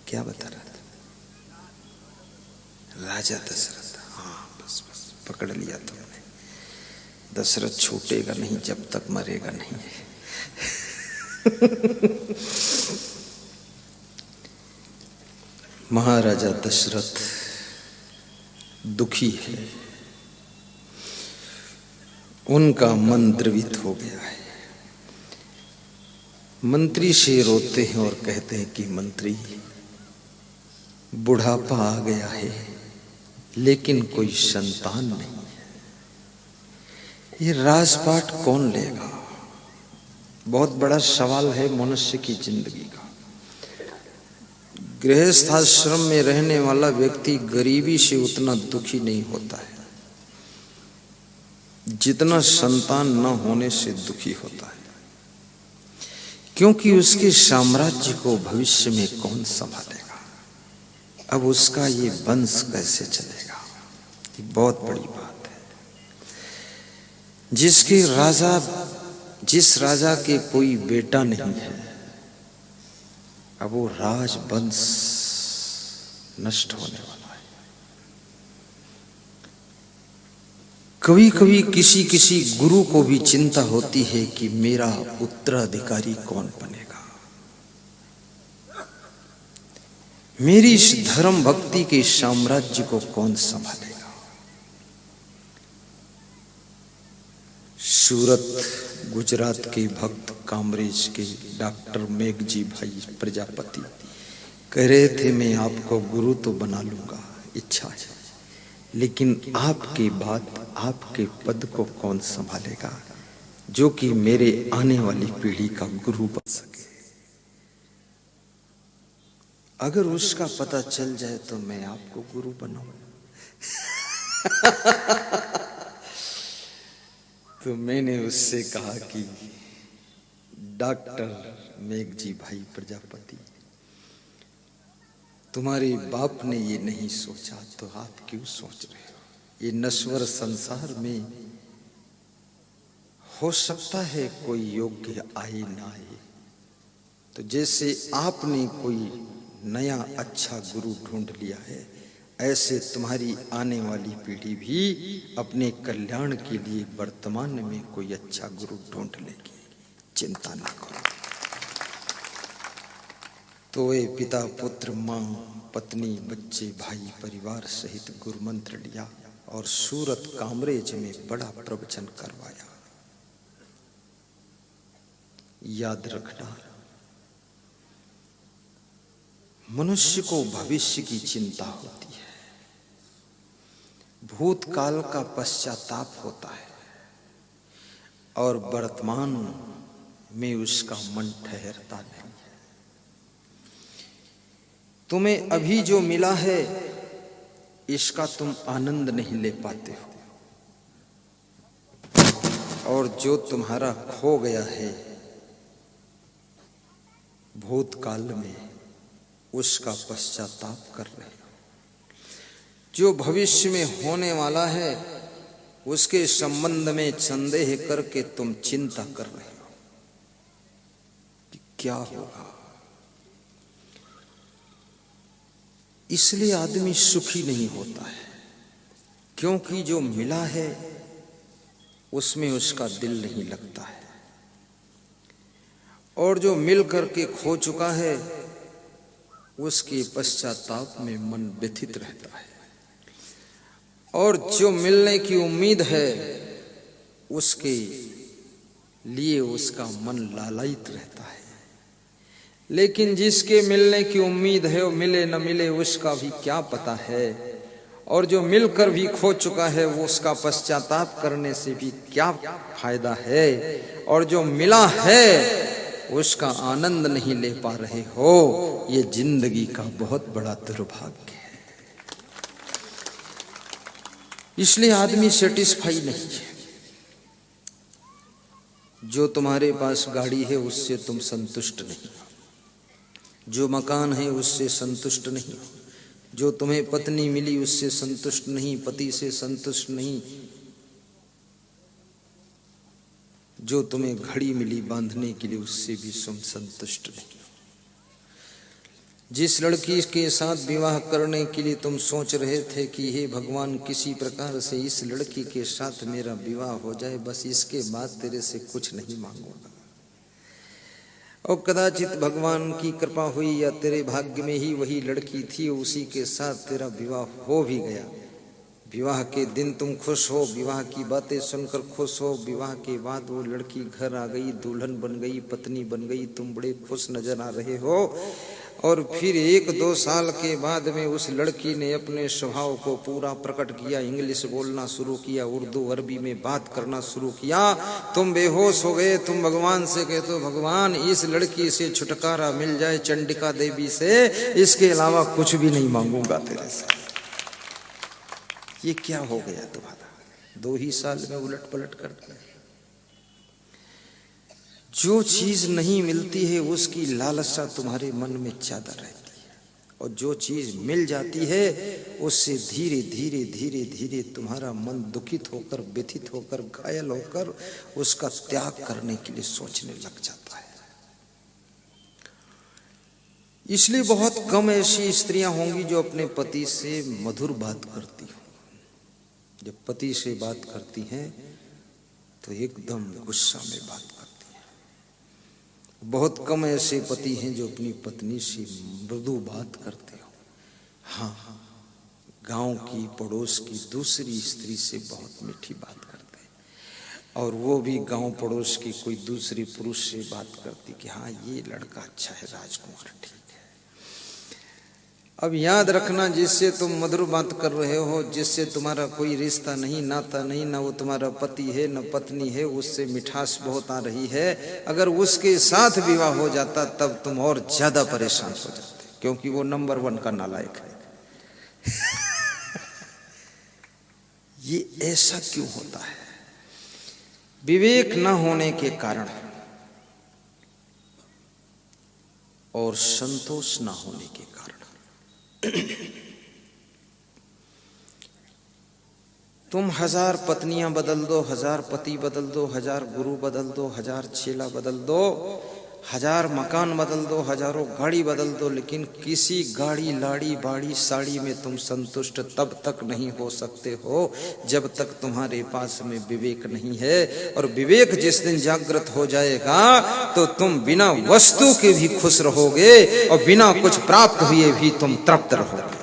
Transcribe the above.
क्या बता रहा था? राजा दशरथ। हाँ बस बस पकड़ लिया तुमने। दशरथ छूटेगा नहीं जब तक मरेगा नहीं। महाराजा दशरथ दुखी है, उनका मन द्रवित हो गया है। मंत्री से रोते हैं और कहते हैं कि मंत्री, बुढ़ापा आ गया है लेकिन कोई संतान नहीं है, ये राजपाट कौन लेगा? बहुत बड़ा सवाल है मनुष्य की जिंदगी का। गृहस्थ आश्रम में रहने वाला व्यक्ति गरीबी से उतना दुखी नहीं होता है जितना संतान न होने से दुखी होता है, क्योंकि उसके साम्राज्य को भविष्य में कौन संभालेगा? अब उसका ये वंश कैसे चलेगा? ये बहुत बड़ी बात है। जिस राजा के कोई बेटा नहीं है, अब वो राजवंश नष्ट होने वाला है। कभी कभी किसी किसी गुरु को भी चिंता होती है कि मेरा उत्तराधिकारी कौन बनेगा, मेरी इस धर्म भक्ति के साम्राज्य को कौन संभालेगा। सूरत गुजरात के भक्त कामरेज के डॉक्टर मेघजी भाई प्रजापति कह रहे थे, मैं आपको गुरु तो बना लूंगा, इच्छा है, लेकिन आपके बाद आपके पद को कौन संभालेगा जो कि मेरे आने वाली पीढ़ी का गुरु बन सके। अगर उसका पता चल जाए तो मैं आपको गुरु बनाऊं। तो मैंने उससे कहा कि डॉक्टर मेघजी भाई प्रजापति, तुम्हारे बाप ने ये नहीं सोचा तो आप क्यों सोच रहे हो? ये नश्वर संसार में हो सकता है कोई योग्य आए ना आए, तो जैसे आपने कोई नया अच्छा गुरु ढूंढ लिया है, ऐसे तुम्हारी आने वाली पीढ़ी भी अपने कल्याण के लिए वर्तमान में कोई अच्छा गुरु ढूंढ लेगी, चिंता ना करो। तो वे पिता पुत्र माँ पत्नी बच्चे भाई परिवार सहित गुरु मंत्र लिया और सूरत कामरेज में बड़ा प्रवचन करवाया। याद रखना, मनुष्य को भविष्य की चिंता होती है, भूतकाल का पश्चाताप होता है और वर्तमान में उसका मन ठहरता नहीं है। तुम्हें अभी जो मिला है इसका तुम आनंद नहीं ले पाते हो, और जो तुम्हारा खो गया है भूतकाल में उसका पश्चाताप कर रहे हो। जो भविष्य में होने वाला है उसके संबंध में संदेह करके तुम चिंता कर रहे हो कि क्या होगा। इसलिए आदमी सुखी नहीं होता है, क्योंकि जो मिला है उसमें उसका दिल नहीं लगता है, और जो मिल करके खो चुका है उसके पश्चाताप में मन व्यथित रहता है, और जो मिलने की उम्मीद है उसके लिए उसका मन लालायित रहता है। लेकिन जिसके मिलने की उम्मीद है वो मिले न मिले उसका भी क्या पता है, और जो मिलकर भी खो चुका है वो उसका पश्चाताप करने से भी क्या फायदा है, और जो मिला है उसका आनंद नहीं ले पा रहे हो, ये जिंदगी का बहुत बड़ा दुर्भाग्य है। इसलिए आदमी सेटिस्फाई नहीं है। जो तुम्हारे पास गाड़ी है उससे तुम संतुष्ट नहीं, जो मकान है उससे संतुष्ट नहीं, जो तुम्हें पत्नी मिली उससे संतुष्ट नहीं, पति से संतुष्ट नहीं, जो तुम्हें घड़ी मिली बांधने के लिए उससे भी तुम संतुष्ट नहीं। जिस लड़की के साथ विवाह करने के लिए तुम सोच रहे थे कि हे भगवान किसी प्रकार से इस लड़की के साथ मेरा विवाह हो जाए, बस इसके बाद तेरे से कुछ नहीं मांगूंगा। और कदाचित भगवान की कृपा हुई या तेरे भाग्य में ही वही लड़की थी, उसी के साथ तेरा विवाह हो भी गया। विवाह के दिन तुम खुश हो, विवाह की बातें सुनकर खुश हो, विवाह के बाद वो लड़की घर आ गई, दुल्हन बन गई, पत्नी बन गई, तुम बड़े खुश नजर आ रहे हो। और फिर 1-2 साल के बाद में उस लड़की ने अपने स्वभाव को पूरा प्रकट किया, इंग्लिश बोलना शुरू किया, उर्दू अरबी में बात करना शुरू किया। तुम बेहोश हो गए। तुम भगवान से कहते हो भगवान इस लड़की से छुटकारा मिल जाए, चंडिका देवी से, इसके अलावा कुछ भी नहीं मांगूंगा तेरे से। ये क्या हो गया तुम्हारा? 2 ही साल में उलट पलट कर दिया। जो चीज नहीं मिलती है उसकी लालसा तुम्हारे मन में ज्यादा रहती है, और जो चीज मिल जाती है उससे धीरे धीरे धीरे धीरे तुम्हारा मन दुखित होकर, व्यथित होकर, घायल होकर उसका त्याग करने के लिए सोचने लग जाता है। इसलिए बहुत कम ऐसी स्त्रियां होंगी जो अपने पति से मधुर बात करती हो। जब पति से बात करती हैं तो एकदम गुस्सा में बात करती हैं। बहुत कम ऐसे पति हैं जो अपनी पत्नी से मृदु बात करते हो। हाँ, गांव की, पड़ोस की दूसरी स्त्री से बहुत मीठी बात करते हैं, और वो भी गांव पड़ोस की कोई दूसरी पुरुष से बात करती कि हाँ ये लड़का अच्छा है, राजकुमार ठीक है। अब याद रखना, जिससे तुम मधुर बात कर रहे हो, जिससे तुम्हारा कोई रिश्ता नहीं, नाता नहीं, ना वो तुम्हारा पति है न पत्नी है, उससे मिठास बहुत आ रही है, अगर उसके साथ विवाह हो जाता तब तुम और ज्यादा परेशान हो जाते, क्योंकि वो नंबर 1 का नालायक है। ये ऐसा क्यों होता है? विवेक न होने के कारण और संतोष न होने के कारण। तुम 1000 पत्नियां बदल दो, 1000 पति बदल दो, 1000 गुरु बदल दो, 1000 चेला बदल दो, 1000 मकान बदल दो, हजारों गाड़ी बदल दो, लेकिन किसी गाड़ी, लाड़ी, बाड़ी, साड़ी में तुम संतुष्ट तब तक नहीं हो सकते हो जब तक तुम्हारे पास में विवेक नहीं है। और विवेक जिस दिन जागृत हो जाएगा तो तुम बिना वस्तु के भी खुश रहोगे और बिना कुछ प्राप्त हुए भी तुम तृप्त रहोगे।